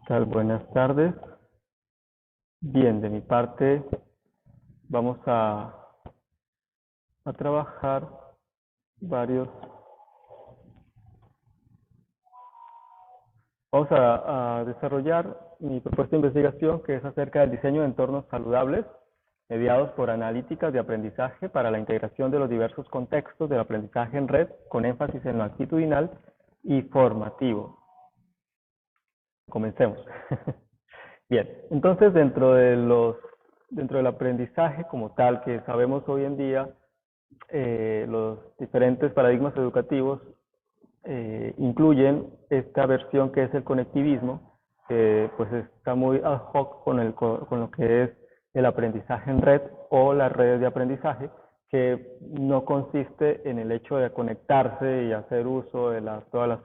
Tal? Buenas tardes. Bien, de mi parte vamos a trabajar varios, vamos a desarrollar mi propuesta de investigación que es acerca del diseño de entornos saludables mediados por analíticas de aprendizaje para la integración de los diversos contextos del aprendizaje en red con énfasis en lo actitudinal y formativo. Comencemos. Bien, entonces dentro del aprendizaje como tal que sabemos hoy en día, los diferentes paradigmas educativos incluyen esta versión que es el conectivismo, que pues está muy ad hoc con lo que es el aprendizaje en red o las redes de aprendizaje, que no consiste en el hecho de conectarse y hacer uso de todos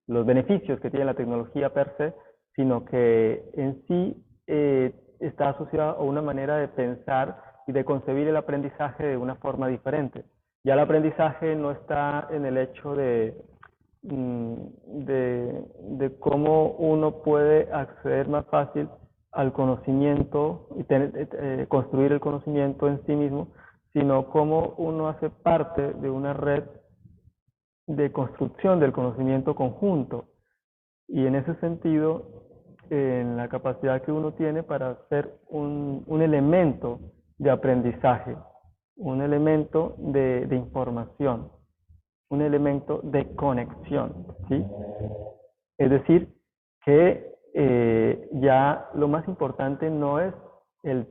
los beneficios que tiene la tecnología per se, sino que en sí está asociado a una manera de pensar y de concebir el aprendizaje de una forma diferente. Ya el aprendizaje no está en el hecho de cómo uno puede acceder más fácil al conocimiento y construir el conocimiento en sí mismo, sino cómo uno hace parte de una red de construcción del conocimiento conjunto. Y en ese sentido, en la capacidad que uno tiene para ser un elemento de aprendizaje, un elemento de información, un elemento de conexión, ¿sí? Es decir, que ya lo más importante no es el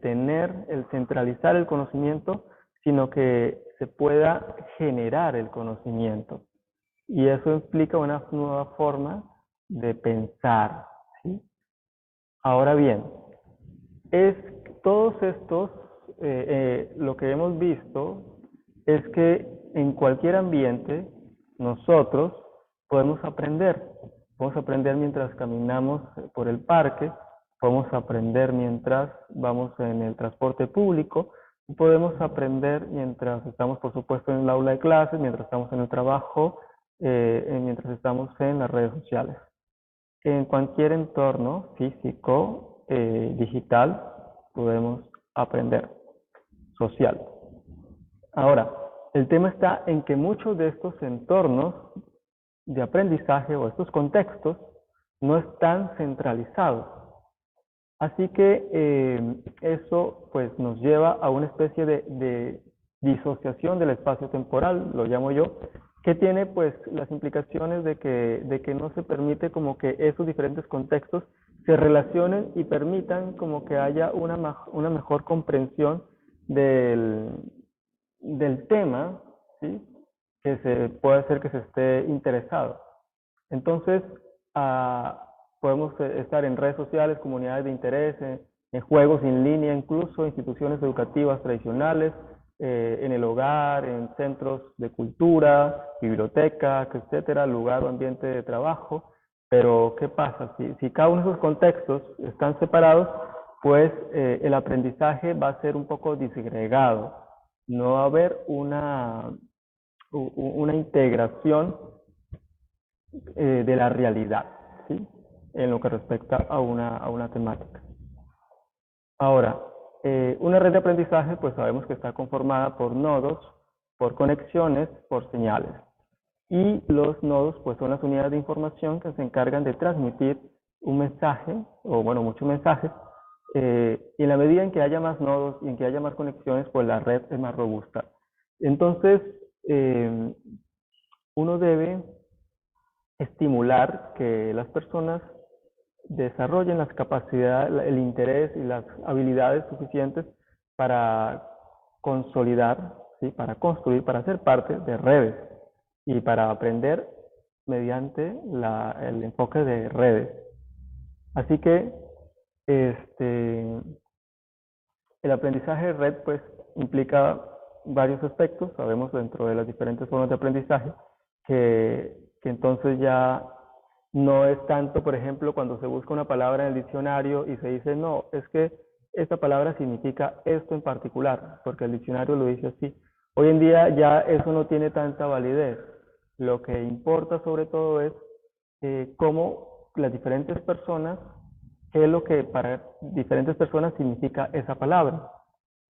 centralizar el conocimiento, sino que se pueda generar el conocimiento. Y eso implica una nueva forma de pensar, ¿sí? Ahora bien, todos estos, lo que hemos visto es que en cualquier ambiente nosotros podemos aprender. Podemos aprender mientras caminamos por el parque, podemos aprender mientras vamos en el transporte público, podemos aprender mientras estamos, por supuesto, en el aula de clases, mientras estamos en el trabajo, mientras estamos en las redes sociales. En cualquier entorno físico, digital, podemos aprender, social. Ahora, el tema está en que muchos de estos entornos de aprendizaje o estos contextos no están centralizados. Así que eso pues nos lleva a una especie de disociación del espacio temporal, lo llamo yo, que tiene pues las implicaciones de que no se permite como que esos diferentes contextos se relacionen y permitan como que haya una mejor comprensión del tema, ¿sí? Que se puede hacer que se esté interesado. Entonces, podemos estar en redes sociales, comunidades de interés, en juegos en línea, incluso instituciones educativas tradicionales, en el hogar, en centros de cultura, bibliotecas, etcétera, lugar o ambiente de trabajo. Pero, ¿qué pasa? Si cada uno de esos contextos están separados, pues el aprendizaje va a ser un poco disgregado. No va a haber una integración de la realidad, ¿sí? En lo que respecta a una temática. Ahora, una red de aprendizaje, pues sabemos que está conformada por nodos, por conexiones, por señales. Y los nodos, pues son las unidades de información que se encargan de transmitir un mensaje, o bueno, muchos mensajes, y en la medida en que haya más nodos y en que haya más conexiones, pues la red es más robusta. Entonces, uno debe estimular que las personas desarrollen las capacidades, el interés y las habilidades suficientes para consolidar, ¿sí? Para construir, para ser parte de redes y para aprender mediante el enfoque de redes. Así que el aprendizaje de red pues implica varios aspectos. Sabemos dentro de las diferentes formas de aprendizaje que entonces ya no es tanto, por ejemplo, cuando se busca una palabra en el diccionario y se dice, no, es que esta palabra significa esto en particular, porque el diccionario lo dice así. Hoy en día ya eso no tiene tanta validez. Lo que importa sobre todo es cómo las diferentes personas qué es lo que para diferentes personas significa esa palabra.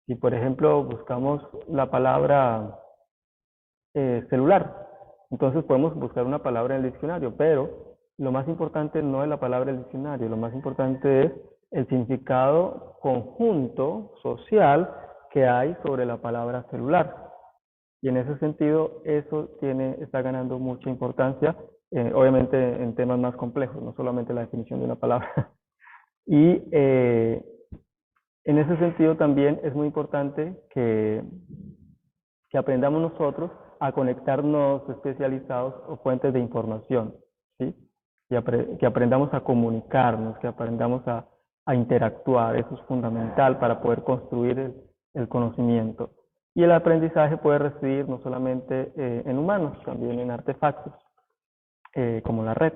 Si, por ejemplo, buscamos la palabra celular, entonces podemos buscar una palabra en el diccionario, pero lo más importante no es la palabra del diccionario, lo más importante es el significado conjunto social que hay sobre la palabra celular. Y en ese sentido, eso está ganando mucha importancia, obviamente en temas más complejos, no solamente la definición de una palabra. Y en ese sentido también es muy importante que aprendamos nosotros a conectarnos especializados o fuentes de información, ¿sí? Que aprendamos a comunicarnos, que aprendamos a interactuar, eso es fundamental para poder construir el conocimiento. Y el aprendizaje puede residir no solamente en humanos, también en artefactos, como la red.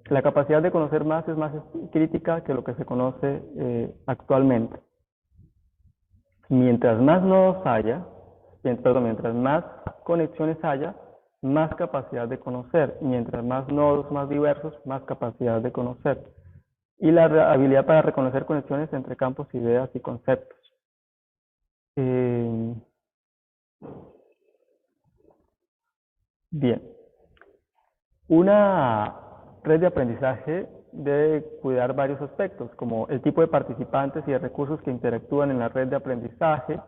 La capacidad de conocer más es más crítica que lo que se conoce actualmente. Mientras más nodos haya, mientras más conexiones haya, más capacidad de conocer. Mientras más nodos más diversos, más capacidad de conocer. Y la habilidad para reconocer conexiones entre campos, ideas y conceptos. Bien. Una red de aprendizaje debe cuidar varios aspectos, como el tipo de participantes y de recursos que interactúan en la red de aprendizaje.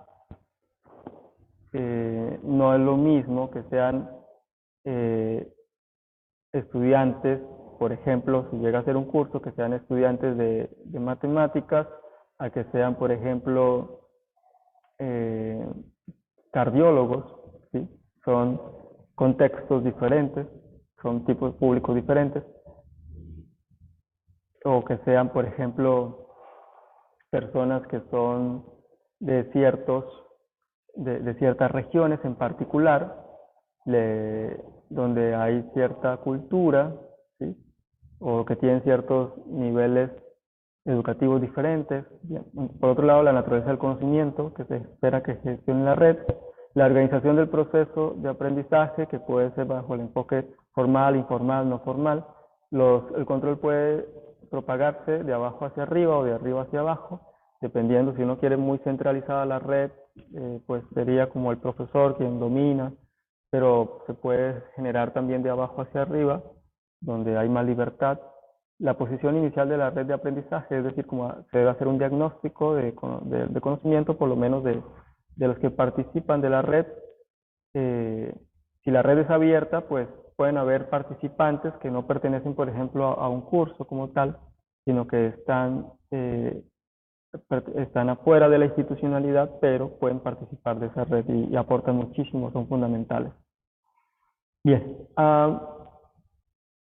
No es lo mismo que sean estudiantes, por ejemplo, si llega a ser un curso, que sean estudiantes de matemáticas, a que sean, por ejemplo, cardiólogos, ¿sí? Son contextos diferentes, son tipos públicos diferentes, o que sean, por ejemplo, personas que son de ciertas regiones en particular, donde hay cierta cultura, ¿sí? O que tienen ciertos niveles educativos diferentes. Bien. Por otro lado, la naturaleza del conocimiento, que se espera que gestione la red, la organización del proceso de aprendizaje, que puede ser bajo el enfoque formal, informal, no formal. El control puede propagarse de abajo hacia arriba o de arriba hacia abajo, dependiendo. Si uno quiere muy centralizada la red, pues sería como el profesor quien domina, pero se puede generar también de abajo hacia arriba, donde hay más libertad. La posición inicial de la red de aprendizaje, es decir, como se debe hacer un diagnóstico de conocimiento, por lo menos de los que participan de la red. Si la red es abierta, pues pueden haber participantes que no pertenecen, por ejemplo, a un curso como tal, sino que están afuera de la institucionalidad, pero pueden participar de esa red y aportan muchísimo, son fundamentales. Bien,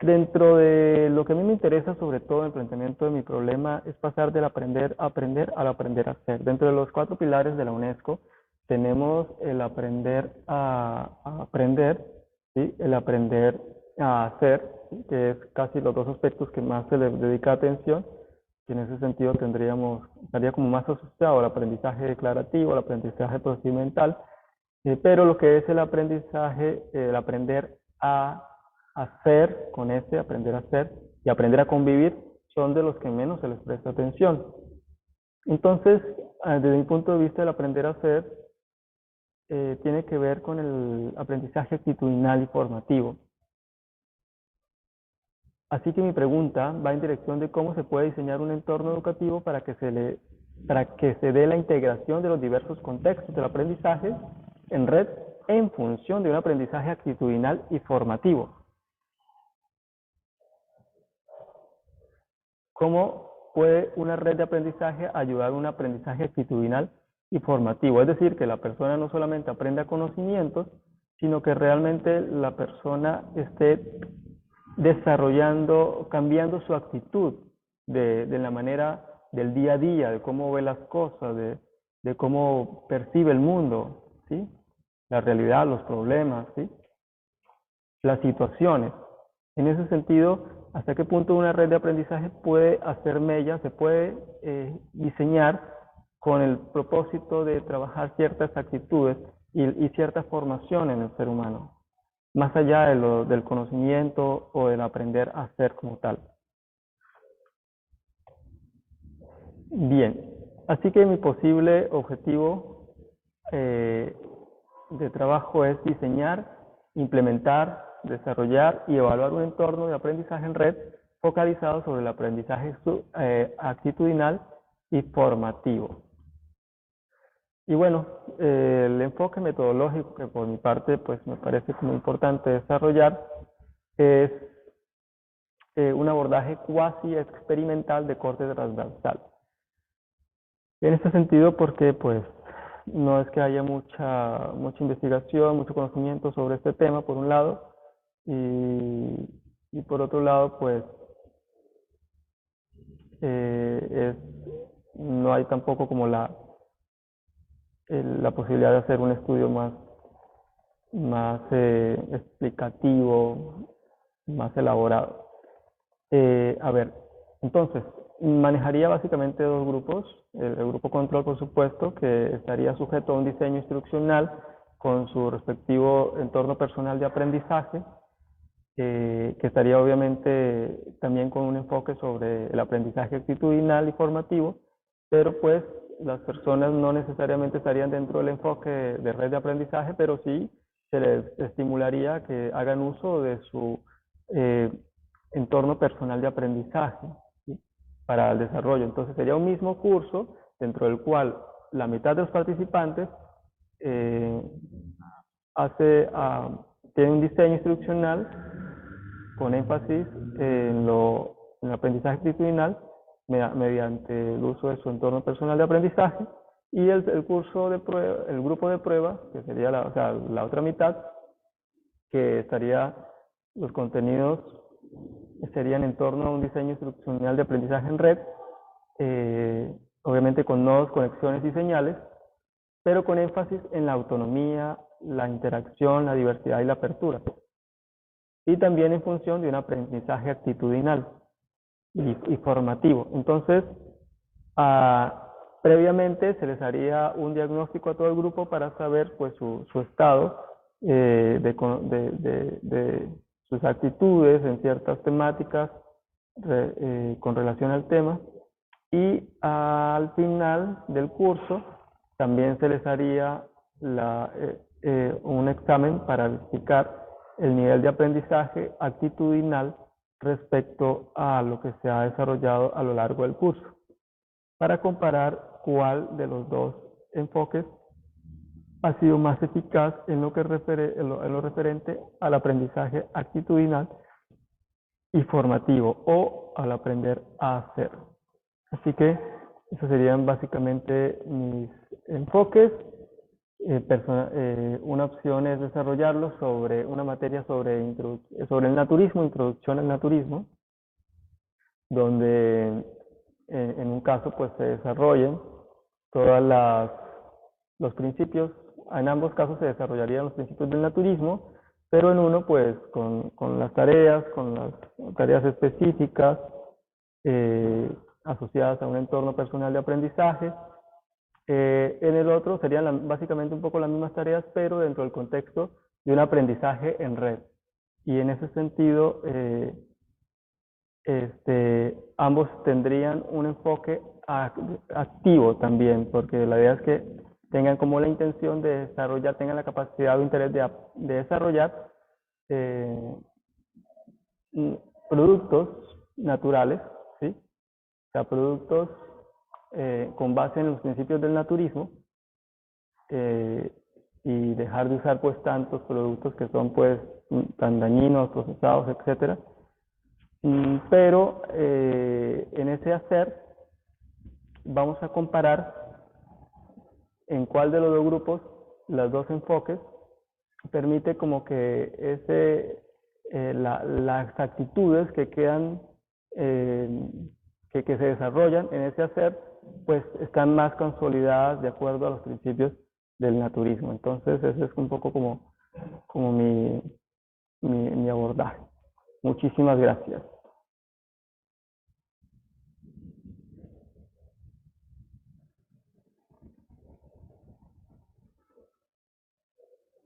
dentro de lo que a mí me interesa, sobre todo en el planteamiento de mi problema, es pasar del aprender a aprender al aprender a hacer. Dentro de los 4 pilares de la UNESCO, tenemos el aprender a aprender, ¿sí? El aprender a hacer, ¿sí? Que es casi los 2 aspectos que más se le dedica atención, que en ese sentido estaría como más asociado al aprendizaje declarativo, al aprendizaje procedimental, pero lo que es el aprendizaje, el aprender a hacer, con aprender a hacer y aprender a convivir, son de los que menos se les presta atención. Entonces, desde mi punto de vista, el aprender a hacer tiene que ver con el aprendizaje actitudinal y formativo. Así que mi pregunta va en dirección de cómo se puede diseñar un entorno educativo para que se dé la integración de los diversos contextos del aprendizaje en red en función de un aprendizaje actitudinal y formativo. ¿Cómo puede una red de aprendizaje ayudar a un aprendizaje actitudinal y formativo? Es decir, que la persona no solamente aprenda conocimientos, sino que realmente la persona esté desarrollando, cambiando su actitud de la manera del día a día, de cómo ve las cosas, de cómo percibe el mundo, ¿sí? La realidad, los problemas, ¿sí? Las situaciones. En ese sentido, ¿hasta qué punto una red de aprendizaje puede hacer mella, se puede diseñar con el propósito de trabajar ciertas actitudes y cierta formación en el ser humano, más allá del conocimiento o del aprender a hacer como tal? Bien, así que mi posible objetivo de trabajo es diseñar, implementar, desarrollar y evaluar un entorno de aprendizaje en red focalizado sobre el aprendizaje actitudinal y formativo. Y bueno, el enfoque metodológico que por mi parte pues me parece muy importante desarrollar es un abordaje cuasi experimental de corte transversal. En este sentido, porque pues no es que haya mucha investigación, mucho conocimiento sobre este tema, por un lado, y por otro lado, pues no hay tampoco como la posibilidad de hacer un estudio más explicativo, más elaborado. A ver, entonces, manejaría básicamente dos grupos. El grupo control, por supuesto, que estaría sujeto a un diseño instruccional con su respectivo entorno personal de aprendizaje, que estaría obviamente también con un enfoque sobre el aprendizaje actitudinal y formativo, pero pues las personas no necesariamente estarían dentro del enfoque de red de aprendizaje, pero sí se les estimularía que hagan uso de su entorno personal de aprendizaje, ¿sí?, para el desarrollo. Entonces sería un mismo curso dentro del cual la mitad de los participantes tiene un diseño instruccional con énfasis en el aprendizaje actitudinal mediante el uso de su entorno personal de aprendizaje, y el curso de prueba, el grupo de prueba, que sería la otra mitad, que estaría, los contenidos serían en torno a un diseño instruccional de aprendizaje en red, obviamente con nodos, conexiones y señales, pero con énfasis en la autonomía, la interacción, la diversidad y la apertura. Y también en función de un aprendizaje actitudinal y formativo. Entonces, previamente se les haría un diagnóstico a todo el grupo para saber pues su estado de sus actitudes en ciertas temáticas con relación al tema, y al final del curso también se les haría un examen para verificar el nivel de aprendizaje actitudinal respecto a lo que se ha desarrollado a lo largo del curso, para comparar cuál de los dos enfoques ha sido más eficaz en lo referente al aprendizaje actitudinal y formativo, o al aprender a hacer. Así que esos serían básicamente mis enfoques. Una opción es desarrollarlo sobre una materia sobre el naturismo, introducción al naturismo, donde en un caso pues se desarrollen todos los principios. En ambos casos se desarrollarían los principios del naturismo, pero en uno pues con las tareas específicas asociadas a un entorno personal de aprendizaje. En el otro serían básicamente un poco las mismas tareas, pero dentro del contexto de un aprendizaje en red. Y en ese sentido, ambos tendrían un enfoque activo también, porque la idea es que tengan como la intención de desarrollar, tengan la capacidad o interés de desarrollar productos naturales, ¿sí? O sea, productos con base en los principios del naturismo, y dejar de usar pues tantos productos que son pues tan dañinos, procesados, etcétera. Pero en ese hacer vamos a comparar en cuál de los dos grupos, los dos enfoques, permite como que las actitudes que quedan, que se desarrollan en ese hacer, pues están más consolidadas de acuerdo a los principios del naturismo. Entonces ese es un poco como mi abordaje. Muchísimas gracias.